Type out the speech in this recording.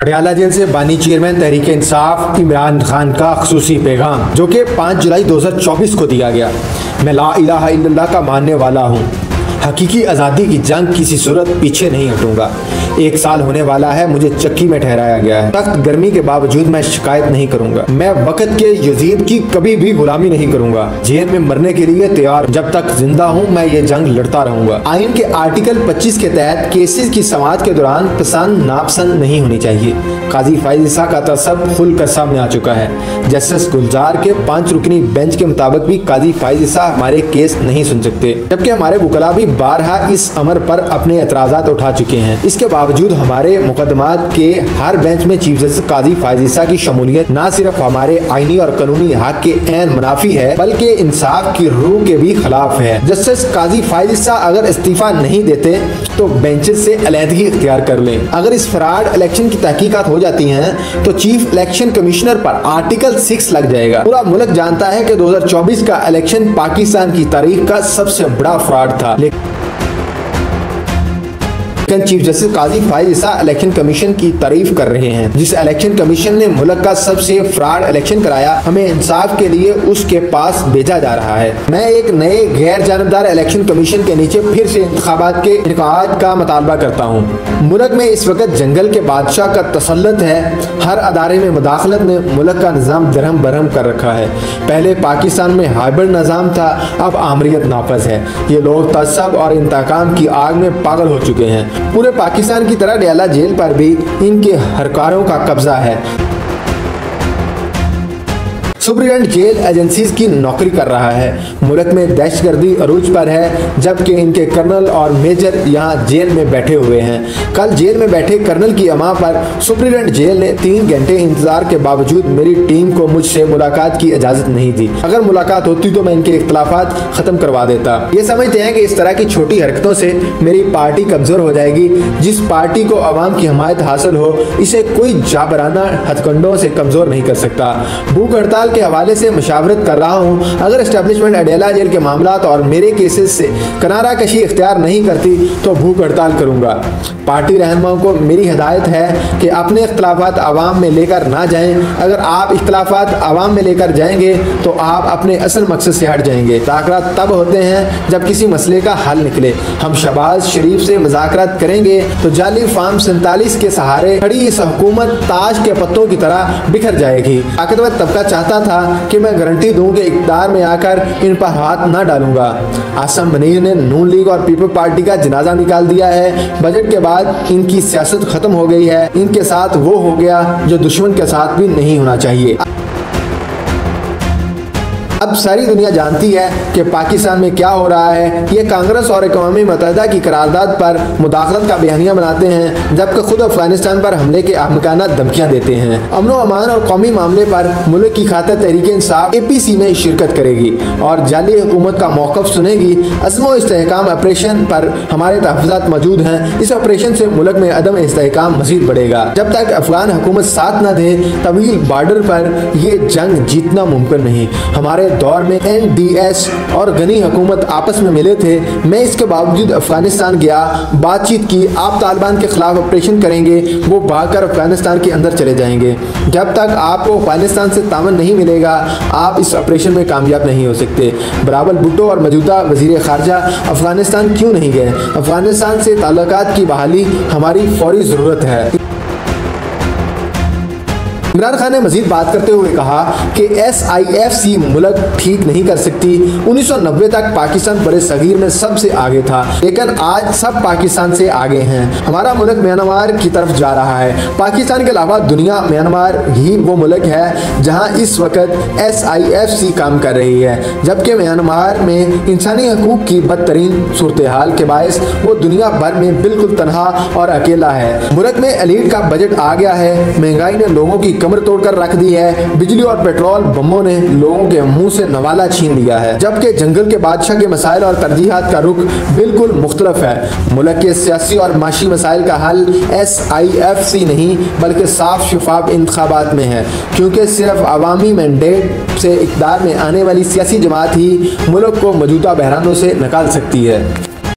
Adiala jail से बानी chairman Tehreek Insaf Imran Khan का खुसूसी पैगाम, जो कि 5 जुलाई 2024 को दिया गया। मैं ला इलाहा इल्लल्लाह का मानने वाला हूँ। हकीकी आज़ादी की जंग किसी सूरत पीछे नहीं हटूंगा। 1 साल होने वाला है, मुझे चक्की में ठहराया गया है। सख्त गर्मी के बावजूद मैं शिकायत नहीं करूंगा। मैं वक्त के यजीद की कभी भी गुलामी नहीं करूंगा। जेल में मरने के लिए तैयार, जब तक जिंदा हूं मैं ये जंग लड़ता रहूंगा। आइन के आर्टिकल 25 के तहत केसेस की समाअत के दौरान पसंद नापसंद नहीं होनी चाहिए। काजी फाइज ईसा का तसब खुलकर सामने आ चुका है। जस्टिस गुलजार के 5 रुकनी बेंच के मुताबिक भी काजी फाइज ईसा हमारे केस नहीं सुन सकते, जबकि हमारे वकला भी बारहा इस अमर पर अपने एतराज़ात उठा चुके हैं। इसके बावजूद हमारे मुकदमात के हर बेंच में चीफ जस्टिस काजी फाइज ईसा की शमूलियत न सिर्फ हमारे आईनी और कानूनी हक के ऐन मुनाफी है, बल्कि इंसाफ की रूह के भी खिलाफ है। जस्टिस काजी फाइज ईसा अगर इस्तीफा नहीं देते तो बेंचेस से अलहदगी इख्तियार कर लें। अगर इस फ्रॉड इलेक्शन की तहकीकात हो जाती हैं तो चीफ इलेक्शन कमिश्नर पर आर्टिकल 6 लग जाएगा। पूरा मुल्क जानता है कि 2024 का इलेक्शन पाकिस्तान की तारीख का सबसे बड़ा फ्रॉड था, लेकिन चीफ जस्टिस काजी फाइज ईसा इलेक्शन कमीशन की तारीफ कर रहे हैं। जिस इलेक्शन कमीशन ने मुल्क का सबसे फ्रॉड इलेक्शन कराया, हमें इंसाफ के लिए उसके पास भेजा जा रहा है। मैं एक नए गैर जानबदार इलेक्शन कमीशन के नीचे फिर से इंतखाबात के इनकाद का मुतालबा करता हूँ। मुल्क में इस वक्त जंगल के बादशाह का तसल्लुत है। हर अदारे में मुदाखलत ने मुल्क का निज़ाम दरहम बरहम कर रखा है। पहले पाकिस्तान में हाइब्रिड निज़ाम था, अब आमरीत नाफज है। ये लोग तसब और इंतकाम की आग में पागल हो चुके हैं। पूरे पाकिस्तान की तरह अडयाला जेल पर भी इनके हरकारों का कब्जा है। सुप्रीडेंट जेल एजेंसीज की नौकरी कर रहा है। मुल्क में दहशतगर्दी अरूज पर है, जबकि इनके कर्नल और मेजर यहाँ जेल में बैठे हुए हैं। कल जेल में बैठे कर्नल की अमा पर सुप्रीडेंट जेल ने 3 घंटे इंतजार के बावजूद मेरी टीम को मुझसे मुलाकात की इजाज़त नहीं दी। अगर मुलाकात होती तो मैं इनके इख्तलाफात ख़त्म करवा देता। ये समझते हैं कि इस तरह की छोटी हरकतों से मेरी पार्टी कमज़ोर हो जाएगी। जिस पार्टी को अवाम की हमायत हासिल हो, इसे कोई जाबराना हथकंडों से कमज़ोर नहीं कर सकता। भूख हड़ताल के हवाले से मशावरत कर रहा हूं। अगर एस्टेब्लिशमेंट अडयाला जेल के मामलात और मेरे केसेस से किनारा कशी इख्तियार नहीं करती तो भूख हड़ताल करूंगा। पार्टी रहनुमाओं को मेरी हिदायत है कि अपने इख्तलाफात आवाम में लेकर ना जाएं। अगर आप इख्तलाफात आवाम में लेकर जाएंगे तो आप अपने असल मकसद से हट जाएंगे। मुज़ाकरात तब होते हैं जब किसी मसले का हल निकले। हम शहबाज शरीफ से मुज़ाकरात करेंगे तो जाली फार्म 47 के सहारे खड़ी इस हुकूमत ताश के पत्तों की तरह बिखर जाएगी। ताकतवर तबका चाहता था कि मैं गारंटी दूं कि इक़्तिदार में आकर इन पर हाथ न डालूंगा। आसम मनीर ने नून लीग और पीपल पार्टी का जनाजा निकाल दिया है। बजट के बाद इनकी सियासत खत्म हो गई है। इनके साथ वो हो गया जो दुश्मन के साथ भी नहीं होना चाहिए। अब सारी दुनिया जानती है कि पाकिस्तान में क्या हो रहा है। ये कांग्रेस और अक़वाम मुत्तहिदा की करारदाद पर मुदाखलत का बयानिया बनाते हैं, जबकि खुद अफगानिस्तान पर हमले के अहमकाना धमकियां देते हैं। अमन व अमान और कौमी मामले पर मुल्क की खातिर तहरीक इंसाफ APC में शिरकत करेगी और जाली हुकूमत का मौक़िफ़ सुनेगी। अज़्म व इस्तेहकाम ऑपरेशन पर हमारे तहफ़्फ़ुज़ात मौजूद हैं। इस ऑपरेशन से मुल्क में अदम इस्तेहकाम मज़ीद बढ़ेगा। जब तक अफगान हुकूमत साथ न दे, तवील बॉर्डर पर यह जंग जीतना मुमकिन नहीं। हमारे दौर में NDS और गनी हुकूमत आपस में मिले थे। मैं इसके बावजूद अफगानिस्तान गया, बातचीत की। आप तालिबान के खिलाफ ऑपरेशन करेंगे, वो भागकर अफगानिस्तान के अंदर चले जाएंगे। जब तक आपको अफगानिस्तान से तामन नहीं मिलेगा, आप इस ऑपरेशन में कामयाब नहीं हो सकते। बिलावल भुट्टो और मौजूदा वज़ीर ख़ारजा अफगानिस्तान क्यों नहीं गए? अफगानिस्तान से ताल्लुकात की बहाली हमारी फौरी ज़रूरत है। इमरान खान ने मजीद बात करते हुए कहा कि SIFC मुल्क ठीक नहीं कर सकती। 1990 तक पाकिस्तान बड़े सगीर में सबसे आगे था, लेकिन आज सब पाकिस्तान से आगे हैं। हमारा मुल्क म्यांमार की तरफ जा रहा है। पाकिस्तान के अलावा दुनिया म्यांमार ही वो मुल्क है जहां इस वक्त SIFC काम कर रही है, जबकि म्यांमार में इंसानी हकूक की बदतरीन सूरत हाल के बायस वो दुनिया भर में बिल्कुल तनहा और अकेला है। मुल्क में एलीट का बजट आ गया है। महंगाई ने लोगों की कमर तोड़कर रख दी है। बिजली और पेट्रोल बमों ने लोगों के मुंह से नवाला छीन लिया है, जबकि जंगल के बादशाह के मसाइल और तरजीहात का रुख बिल्कुल मुख्तलिफ है। मुल्क के सियासी और माशी मसाइल का हल SIFC नहीं बल्कि साफ शफाफ इंतखाबात में है, क्योंकि सिर्फ अवामी मैंडेट से इक़्तिदार में आने वाली सियासी जमात ही मुल्क को मौजूदा बहरानों से निकाल सकती है।